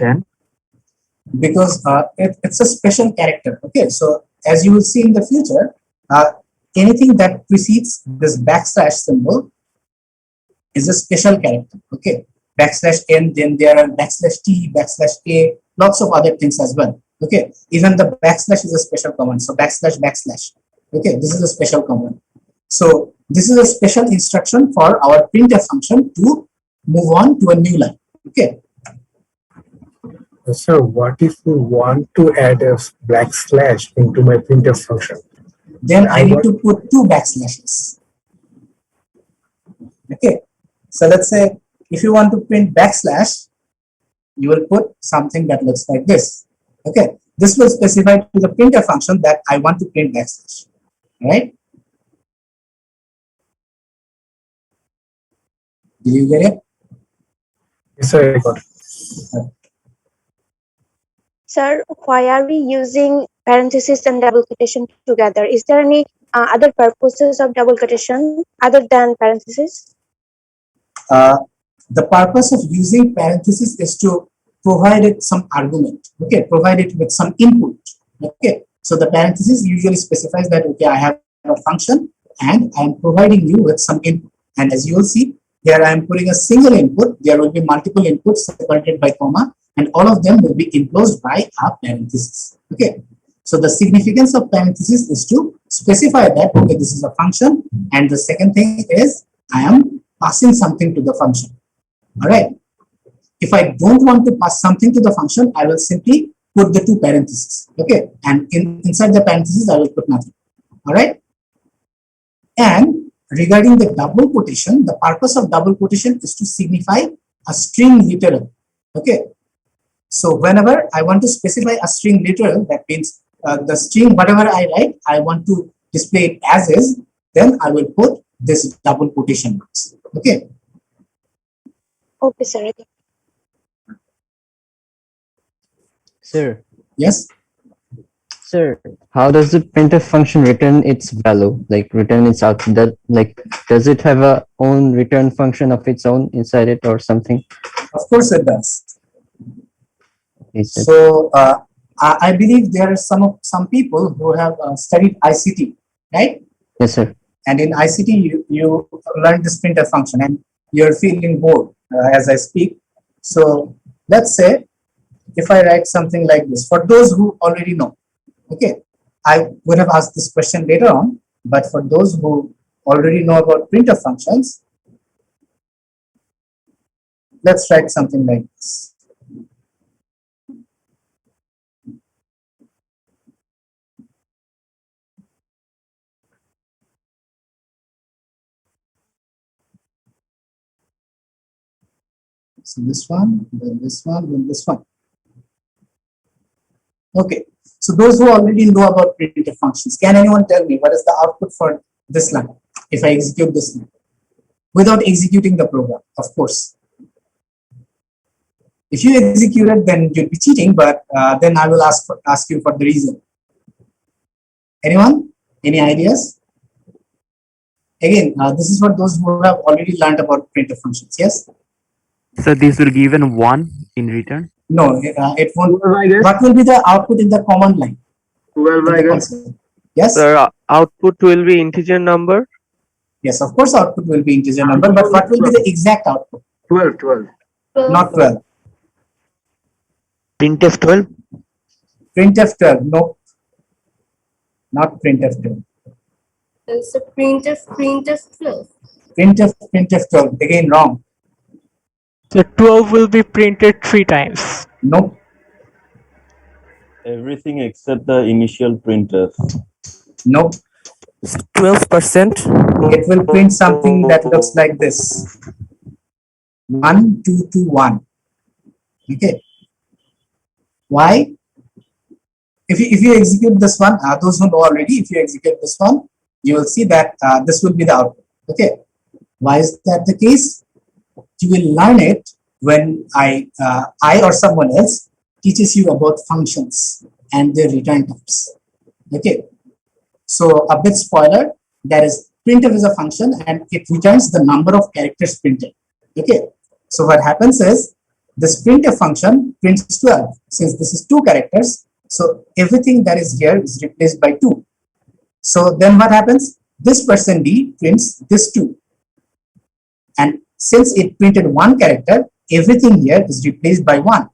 \n? Because it's a special character. Okay, so as you will see in the future, anything that precedes this \/ symbol is a special character. Okay, \n, then there are \t, \a, lots of other things as well. Okay, even the / is a special command. So \/. Okay, this is a special command. So this is a special instruction for our printf function to move on to a new line. Okay. So what if we want to add a \/ into my printf function? Then I need to put two \/. Okay. So let's say if you want to print \, you will put something that looks like this. Okay. This will specify to the printf function that I want to print \. Right? Did you get it? Yes, sir, I got it. Sir, why are we using parentheses and double quotation together? Is there any other purposes of double quotation other than parentheses? The purpose of using parentheses is to provide it some argument, okay, provide it with some input, okay. So the parentheses usually specifies that, okay, I have a function and I'm providing you with some input. And as you will see, here I am putting a single input. There will be multiple inputs separated by comma, and all of them will be enclosed by a parenthesis, okay. So the significance of parentheses is to specify that, okay, this is a function, and the second thing is I am passing something to the function. All right. If I don't want to pass something to the function, I will simply put the two parentheses. Okay. And inside the parentheses, I will put nothing. All right. And regarding the double quotation, the purpose of double quotation is to signify a string literal. Okay. So whenever I want to specify a string literal, that means the string, whatever I write, I want to display it as is, then I will put this double quotation marks. Okay. Okay, sir. Sir, Yes. sir, how does the printf function return its value? Like return its output? That like does it have a own return function of its own inside it or something? Of course it does. Is it? So I believe there are some people who have studied ICT, right? Yes, sir. And in ICT, you learn this printf function, and you're feeling bored as I speak. So let's say if I write something like this, for those who already know, okay, I would have asked this question later on, but for those who already know about printf functions, let's write something like this. So this one, then this one, then this one. Okay. So those who already know about printf functions, can anyone tell me what is the output for this line if I execute this line without executing the program? Of course. If you execute it, then you'll be cheating, but then I will ask you for the reason. Anyone? Any ideas? Again, this is for those who have already learned about printf functions. Yes? So this will give an 1 in return? No, it won't. 12, I guess. What will be the output in the command line? 12, I guess. Yes? Sir, output will be integer number. Yes, of course output will be integer number, but what will be the exact output? 12, 12. Not 12. Printf 12. Printf 12, no. Not printf 12. It's a printf 12. Printf 12, again wrong. The 12 will be printed 3 times. No. Everything except the initial printf. No. 12%? It will print something that looks like this. 1, 2, 2, 1. Okay. Why? If you execute this one, those who know already, if you execute this one, you will see that this will be the output. Okay. Why is that the case? You will learn it when I or someone else teaches you about functions and their return types. Okay. So a bit spoiler, that is printf is a function and it returns the number of characters printed. Okay. So what happens is this printf function prints 12. Since this is 2 characters, so everything that is here is replaced by 2. So then what happens? This %d prints this 2. And since it printed 1 character, everything here is replaced by 1.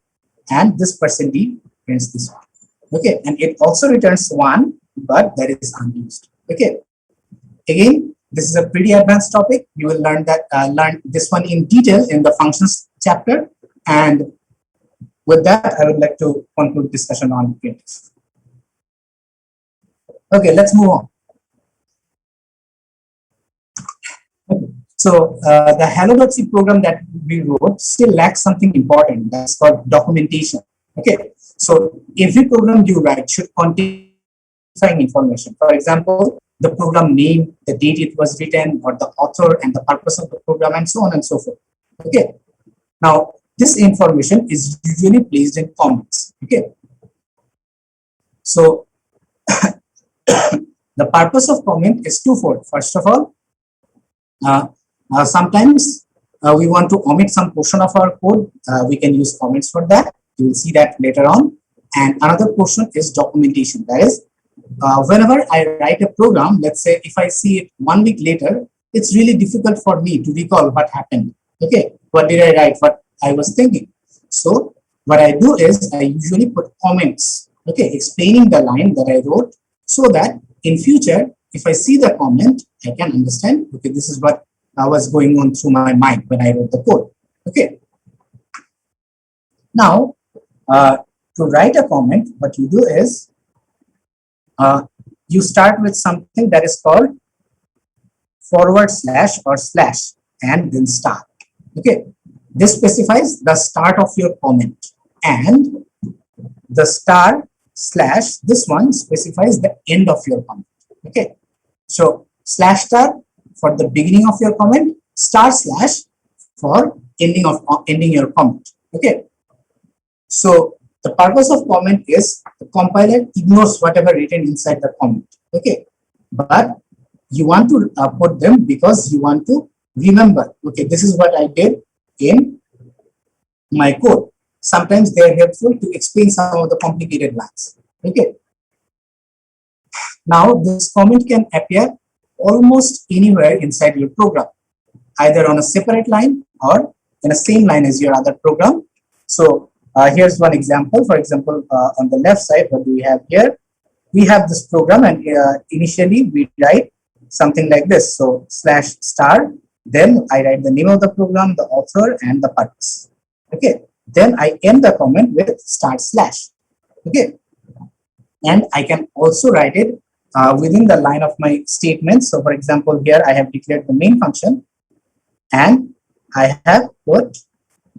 And this %d prints this one. Okay. And it also returns 1, but that is unused. Okay. Again, this is a pretty advanced topic. You will learn that learn this one in detail in the functions chapter. And with that, I would like to conclude discussion on printf. Okay, let's move on. Okay. So the hello.c program that we wrote still lacks something important. That's called documentation. Okay. So every program you write should contain information. For example, the program name, the date it was written, or the author and the purpose of the program, and so on and so forth. Okay. Now, this information is usually placed in comments. Okay. So, the purpose of comment is twofold. First of all, sometimes we want to omit some portion of our code. We can use comments for that. You will see that later on. And another portion is documentation. That is, whenever I write a program, let's say if I see it 1 week later, it's really difficult for me to recall what happened. Okay, what did I write, what I was thinking. So what I do is I usually put comments, okay, explaining the line that I wrote, so that in future, if I see the comment, I can understand, okay, this is what was going on through my mind when I wrote the code. Okay. Now, to write a comment, what you do is you start with something that is called / or slash and then star. Okay, this specifies the start of your comment, and the / this one specifies the end of your comment. Okay, so / for the beginning of your comment, / for ending your comment. Okay, so the purpose of comment is the compiler ignores whatever written inside the comment. Okay, but you want to put them because you want to remember, okay, this is what I did in my code. Sometimes they are helpful to explain some of the complicated lines. Okay. Now this comment can appear almost anywhere inside your program, either on a separate line or in the same line as your other program. So here's one example. For example, on the left side, what do we have here? We have this program, and initially we write something like this. So /*, then I write the name of the program, the author, and the purpose. Okay. Then I end the comment with /. Okay. And I can also write it within the line of my statement. So for example, here I have declared the main function, and I have put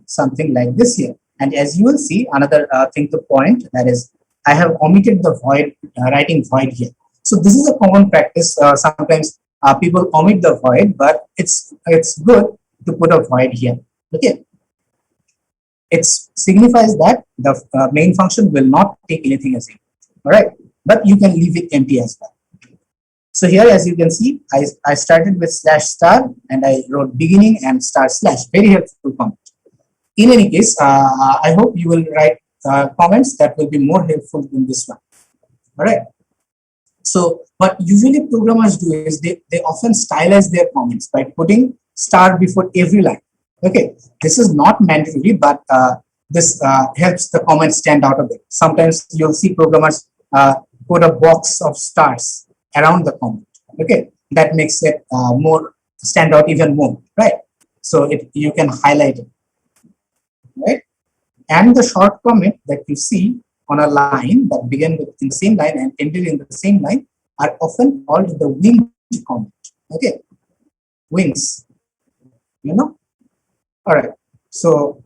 something like this here. And as you will see, another thing to point, that is, I have omitted the void, writing void here. So this is a common practice. Sometimes people omit the void, but it's good to put a void here. Okay, it signifies that the main function will not take anything as input. All right, but you can leave it empty as well. So here, as you can see, I started with /* and I wrote beginning and //. Very helpful comment. In any case, I hope you will write comments that will be more helpful than this one. All right. So what usually programmers do is they often stylize their comments by putting * before every line. Okay, this is not mandatory, but this helps the comment stand out a bit. Sometimes you'll see programmers put a box of stars around the comment. Okay, that makes it more stand out even more, right? So you can highlight it, right? And the short comment that you see on a line that began with in the same line and ended in the same line are often called the winged comment. Okay, wings, you know. All right, so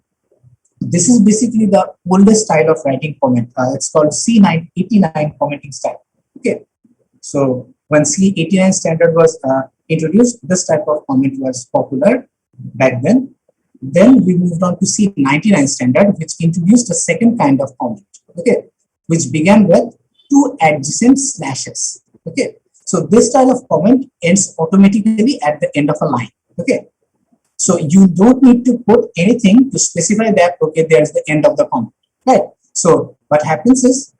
this is basically the oldest style of writing comment. It's called C89 commenting style. Okay, so when C89 standard was introduced, this type of comment was popular back then. Then we moved on to C99 standard, which introduced a second kind of comment. Okay, which began with 2 adjacent slashes. Okay, so this style of comment ends automatically at the end of a line. Okay, so you don't need to put anything to specify that, okay, there's the end of the comment, right? So what happens is,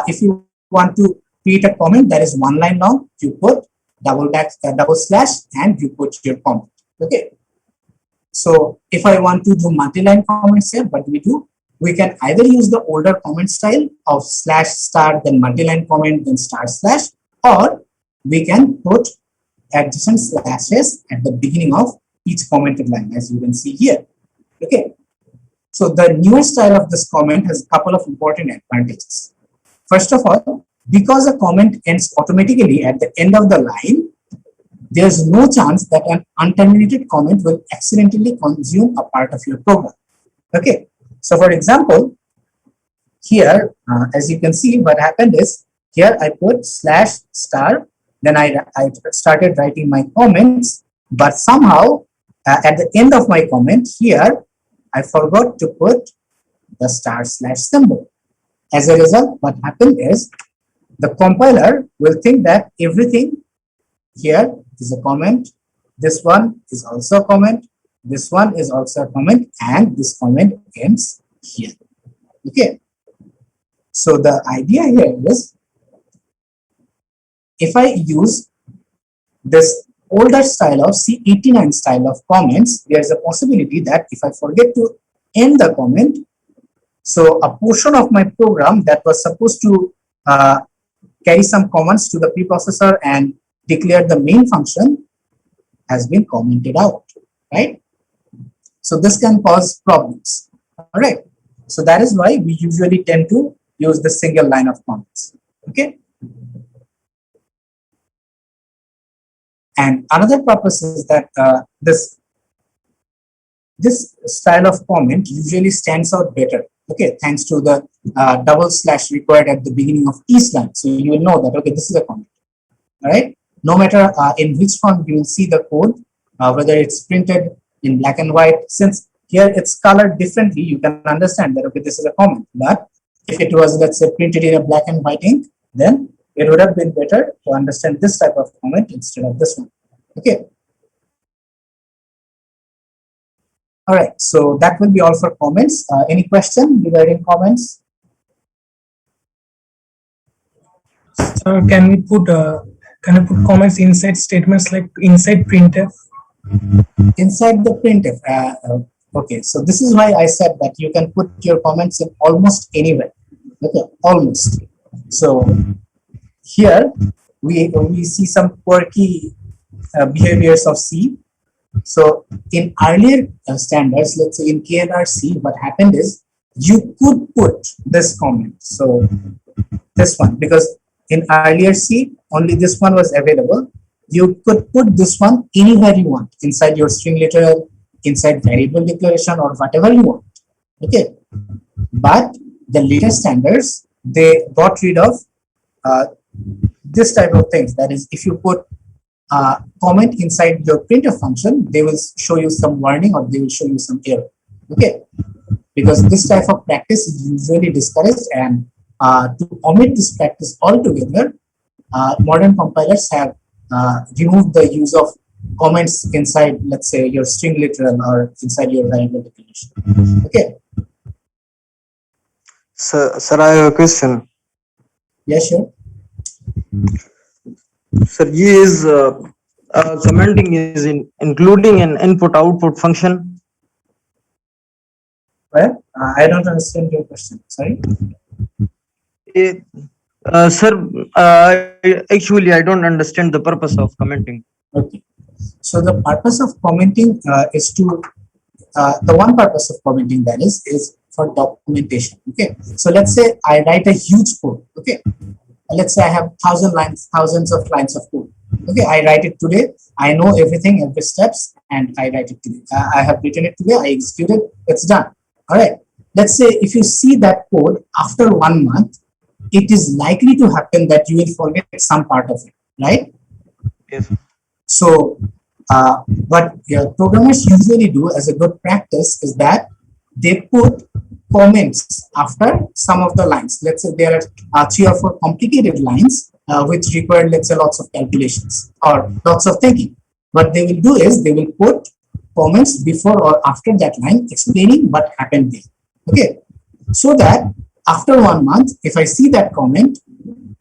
if you want to create a comment that is 1 line long, you put double slash and you put your comment. Okay, so if I want to do multi-line comments here, what do? We can either use the older comment style of /* then multi-line comment then //, or we can put adjacent slashes at the beginning of each commented line, as you can see here. Okay, so the newer style of this comment has a couple of important advantages. First of all, because a comment ends automatically at the end of the line, there's no chance that an unterminated comment will accidentally consume a part of your program. Okay, so for example, here, as you can see, what happened is, here I put /* Then I started writing my comments, but somehow at the end of my comment here, I forgot to put the / symbol. As a result, what happened is the compiler will think that everything here is a comment. This one is also a comment. This one is also a comment, and this comment ends here. Okay. So the idea here is, if I use this older style of C89 style of comments, there is a possibility that if I forget to end the comment, so a portion of my program that was supposed to carry some comments to the preprocessor and declare the main function has been commented out, right? So this can cause problems, all right? So that is why we usually tend to use the single line of comments, okay? And another purpose is that this style of comment usually stands out better, okay, thanks to the double slash required at the beginning of each line. So you will know that, okay, this is a comment, all right? No matter in which font you will see the code, whether it's printed in black and white, since here it's colored differently, you can understand that, okay, this is a comment. But if it was, let's say, printed in a black and white ink, then it would have been better to understand this type of comment instead of this one, okay? All right, so that will be all for comments. Any question regarding comments? So can we put comments inside statements like inside printf? Inside the printf. Okay, so this is why I said that you can put your comments in almost anywhere. Okay, almost. So here we see some quirky behaviors of C. So in earlier standards, let's say in KNRC, what happened is you could put this comment. So this one, because in earlier C, only this one was available. You could put this one anywhere you want, inside your string literal, inside variable declaration, or whatever you want. Okay. But the later standards, they got rid of this type of things. That is, if you put comment inside your printf function, they will show you some warning or they will show you some error. Okay. Because this type of practice is usually discouraged, and to omit this practice altogether, modern compilers have removed the use of comments inside, let's say, your string literal or inside your variable declaration. Okay. Sir, I have a question. Yeah, sure. Sir, is commenting is including an input-output function? Well, I don't understand your question. Sorry. Sir, actually, I don't understand the purpose of commenting. Okay. So the purpose of commenting is to, the one purpose of commenting, that is for documentation. Okay. So let's say I write a huge code. Okay. Let's say I have thousands of lines of code. Okay. I write it today. I know everything, every steps, and I write it today. I have written it today. I execute it. It's done. All right. Let's say if you see that code after 1 month, it is likely to happen that you will forget some part of it, right? Yes. So what programmers usually do as a good practice is that they put comments after some of the lines. Let's say there are 3 or 4 complicated lines which require, let's say, lots of calculations or lots of thinking. What they will do is they will put comments before or after that line explaining what happened there. Okay, so that after 1 month, if I see that comment,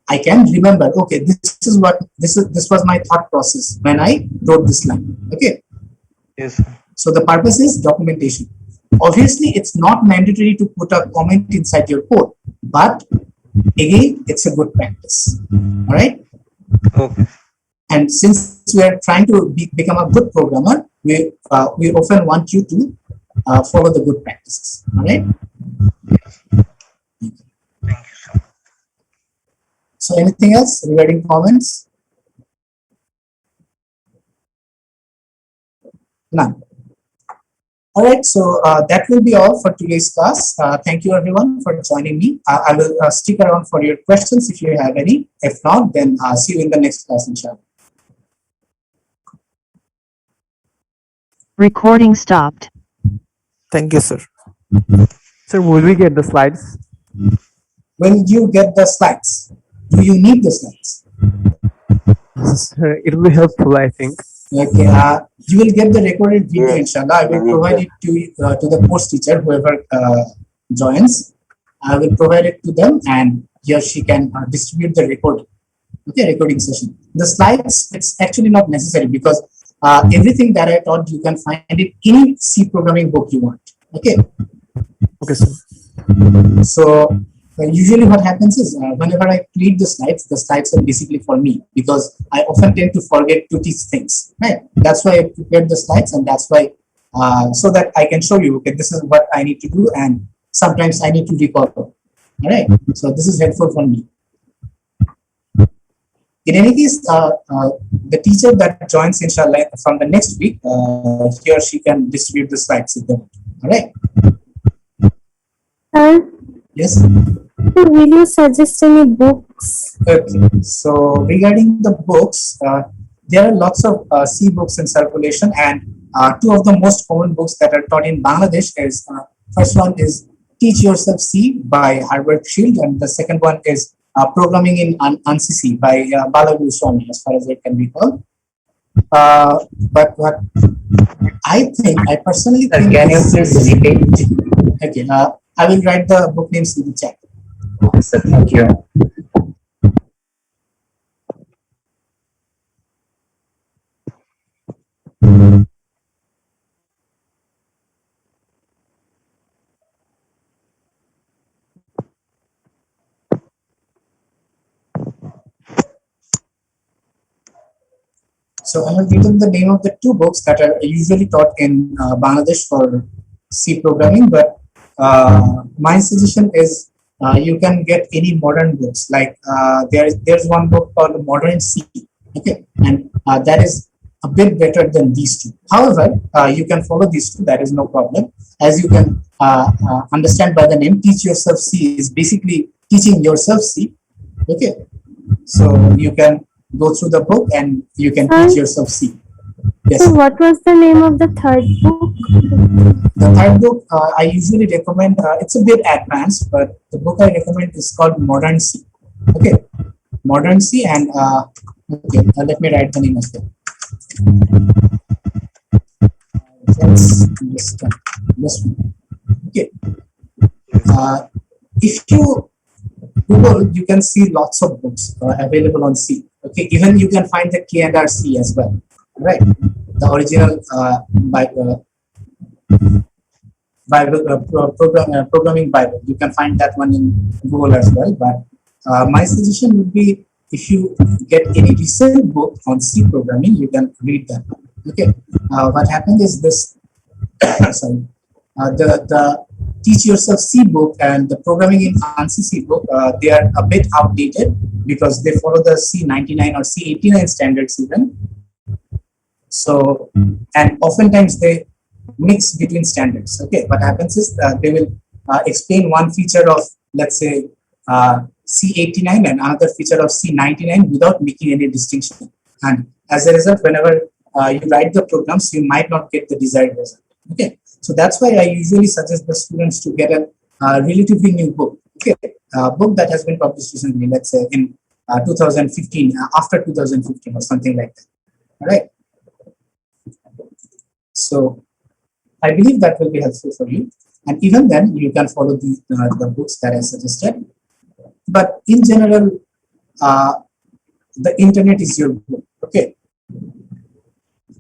I can remember, okay, this was my thought process when I wrote this line. Okay. Yes. So the purpose is documentation. Obviously, it's not mandatory to put a comment inside your code, but again, it's a good practice. All right. Okay. And since we are trying to become a good programmer, we often want you to follow the good practices. All right. So anything else regarding comments? None. All right, so that will be all for today's class. Thank you everyone for joining me. I will stick around for your questions if you have any. If not, then see you in the next class, inshallah. Recording stopped. Thank you, sir. Sir, will we get the slides? Will you get the slides? Do you need the slides? Sir, it will be helpful, I think. Okay, you will get the recorded video, inshallah. I will provide it to the course teacher, whoever joins. I will provide it to them, and he or she can distribute the recording. Okay, recording session. The slides, it's actually not necessary because everything that I taught, you can find it in any C programming book you want. Okay. Okay, sir. So usually what happens is whenever I create the slides are basically for me because I often tend to forget to teach things. Right. That's why I prepared the slides, and that's why so that I can show you, okay, this is what I need to do, and sometimes I need to recall. All right. So this is helpful for me. In any case, the teacher that joins, inshallah, from the next week, he or she can distribute the slides with them. All right. Yes. Will you suggest any books? Okay. So regarding the books, there are lots of C books in circulation, and two of the most common books that are taught in Bangladesh is first one is Teach Yourself C by Herbert Shield, and the second one is Programming in ANSI C by Balaguru Swami, as far as I can recall. But what I personally think, Can you please repeat? okay, I will write the book names in the chat. Okay, sir. Thank you. So I have written the name of the two books that are usually taught in Bangladesh for C programming, but my suggestion is you can get any modern books. Like there's one book called Modern C, okay, and that is a bit better than these two. However, you can follow these two. That is no problem. As you can understand by the name, Teach Yourself C is basically teaching yourself C. Okay, so you can go through the book and you can teach yourself C. Yes. So what was the name of the third book? The third book I usually recommend, it's a bit advanced, but the book I recommend is called Modern C. Okay, Modern C, and okay, let me write the name as well. This one. Okay. If you Google, you can see lots of books available on C. Okay, even you can find the K&R C as well. Right, the original programming Bible. You can find that one in Google as well. But my suggestion would be, if you get any recent book on C programming, you can read that one. Okay, what happened is this. Sorry, the Teach Yourself C book and the Programming in ANSI C book, they are a bit outdated because they follow the C99 or C89 standards even. So, and oftentimes they mix between standards. Okay, what happens is they will explain one feature of, let's say, C89 and another feature of C99 without making any distinction. And as a result, whenever you write the programs, you might not get the desired result. Okay, so that's why I usually suggest the students to get a relatively new book. Okay, a book that has been published recently, let's say in 2015, after 2015 or something like that. All right. So I believe that will be helpful for you. And even then, you can follow the books that I suggested. But in general, the internet is your book. Okay.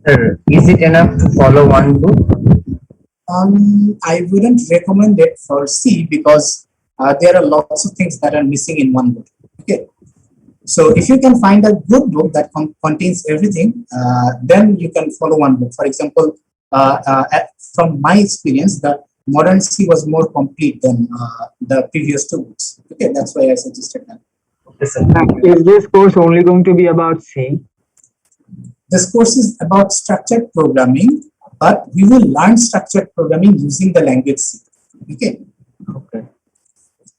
Sir, is it enough to follow one book? I wouldn't recommend it for C because there are lots of things that are missing in one book. Okay. So if you can find a good book that contains everything, then you can follow one book. For example, from my experience, the Modern C was more complete than the previous two books. Okay, that's why I suggested that. Is this course only going to be about C? This course is about structured programming, but we will learn structured programming using the language C. Okay. Okay.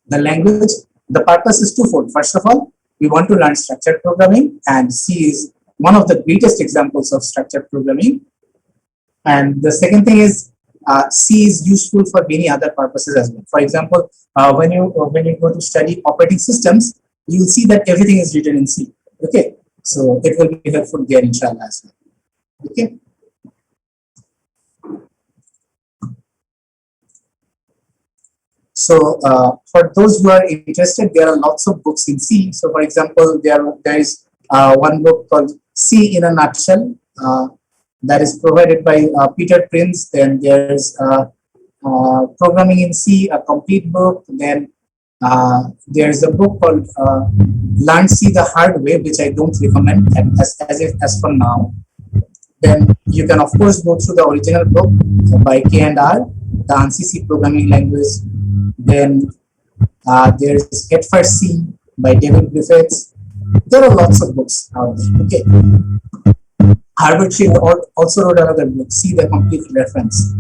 The language, the purpose is twofold. First of all, we want to learn structured programming, and C is one of the greatest examples of structured programming. And the second thing is C is useful for many other purposes as well. For example, when you go to study operating systems, you will see that everything is written in C. Okay, so it will be helpful there, inshallah, as well. Okay. So for those who are interested, there are lots of books in C. So for example, there is one book called C in a Nutshell that is provided by Peter Prince. Then there's Programming in C, a complete book. Then there's a book called Learn C the Hard Way, which I don't recommend as for now. Then you can of course go through the original book by K&R, the ANSI C programming language. Then there's Get for C by David Griffiths. There are lots of books out there. Okay. Harvard Shea also wrote another book, C the Complete Reference,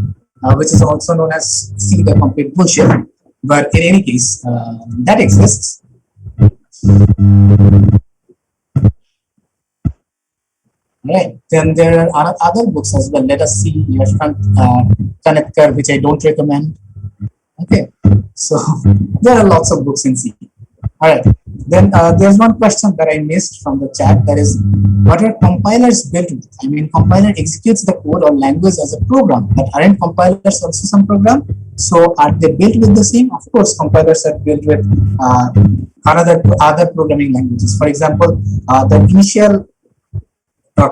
which is also known as C the Complete Bullshit. But in any case, that exists. Right. Then there are other books as well. Let us see Yashwant Kanetkar, which I don't recommend. Okay. So there are lots of books in C. All right. Then there's one question that I missed from the chat. That is, what are compilers built with? I mean, compiler executes the code or language as a program, but aren't compilers also some program? So are they built with the same? Of course, compilers are built with other programming languages. For example, the initial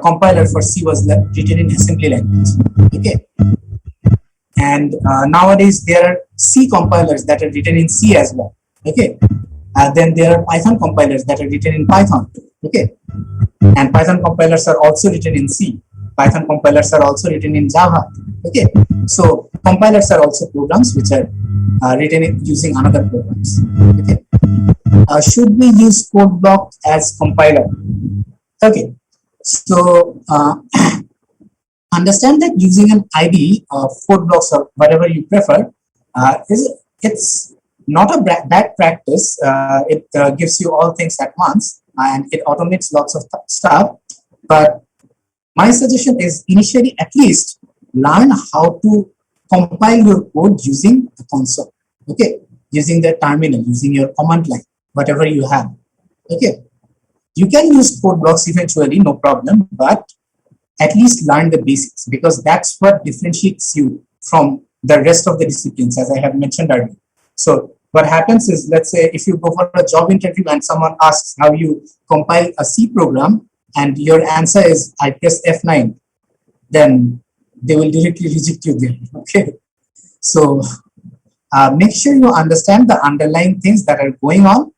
compiler for C was written in assembly language. Okay. And nowadays there are C compilers that are written in C as well. Okay. Then there are Python compilers that are written in Python. Okay. And Python compilers are also written in C. Python compilers are also written in Java. Okay. So compilers are also programs which are written using another programs. Okay. Should we use code block as compiler? Okay. So understand that using an IDE of code blocks or whatever you prefer, it's not a bad practice. It gives you all things at once and it automates lots of stuff. But my suggestion is initially at least learn how to compile your code using the console. Okay, using the terminal, using your command line, whatever you have. Okay, you can use code blocks eventually, no problem, but at least learn the basics because that's what differentiates you from the rest of the disciplines, as I have mentioned earlier. So what happens is, let's say if you go for a job interview and someone asks how you compile a C program and your answer is I press F9, then they will directly reject you there. Okay. So make sure you understand the underlying things that are going on.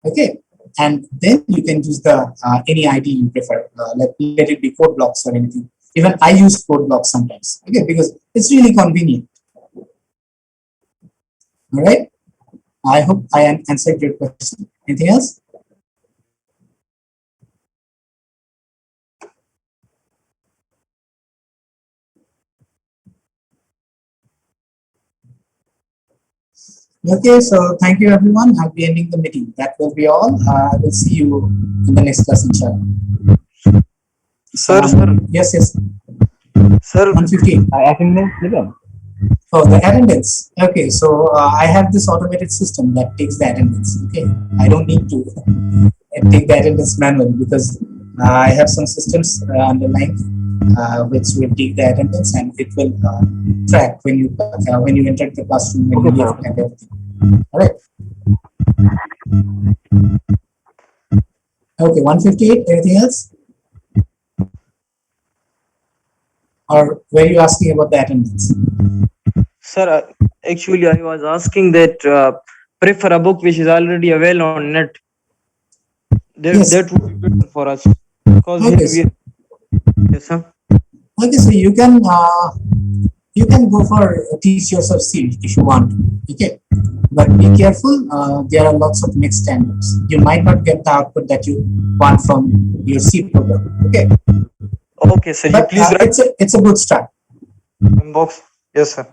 Okay. And then you can use the any IDE you prefer, let it be code blocks or anything. Even I use code blocks sometimes, okay, because it's really convenient. All right. I hope I answered your question. Anything else? Okay, so thank you everyone. I'll be ending the meeting. That will be all. I will see you in the next class, inshallah. Sir. Yes, yes. Sir. 115. Attendance given. Oh, the attendance. Okay, so I have this automated system that takes the attendance. Okay, I don't need to take the attendance manually because I have some systems underlying which will take the attendance and it will track when you enter the classroom, when you leave and everything. All right. Okay, 158. Anything else? Or were you asking about the attendance? Sir, actually I was asking that prefer a book which is already available on net. That would be better for us. Because okay. Yes, sir. Okay, so you can go for teach yourself C if you want. Okay, but be careful. There are lots of mixed standards. You might not get the output that you want from your C program. Okay. Okay, sir. But please write. it's a good start. box. Yes, sir.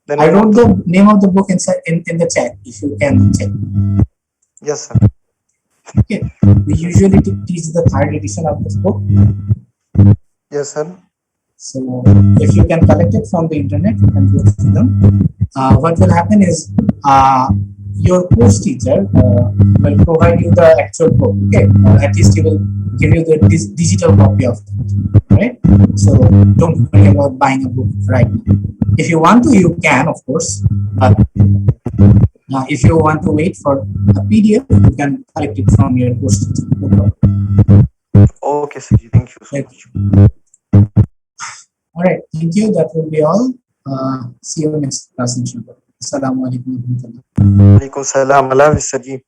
The I name wrote of the name of the book inside in the chat. If you can check. yes, sir. Okay. We usually teach the third edition of this book. Yes, sir. So if you can collect it from the internet, you can go through them. What will happen is your course teacher will provide you the actual book. Okay, or at least he will give you the digital copy of it. Right. So don't worry about buying a book right now. If you want to, you can, of course. But if you want to wait for a PDF, you can collect it from your course teacher. No problem. Okay, sir. Thank you so much. All right, thank you. That will be all. See you next class, inshallah. Assalamu alaikum. Alaikum salam. Allah is Sajid.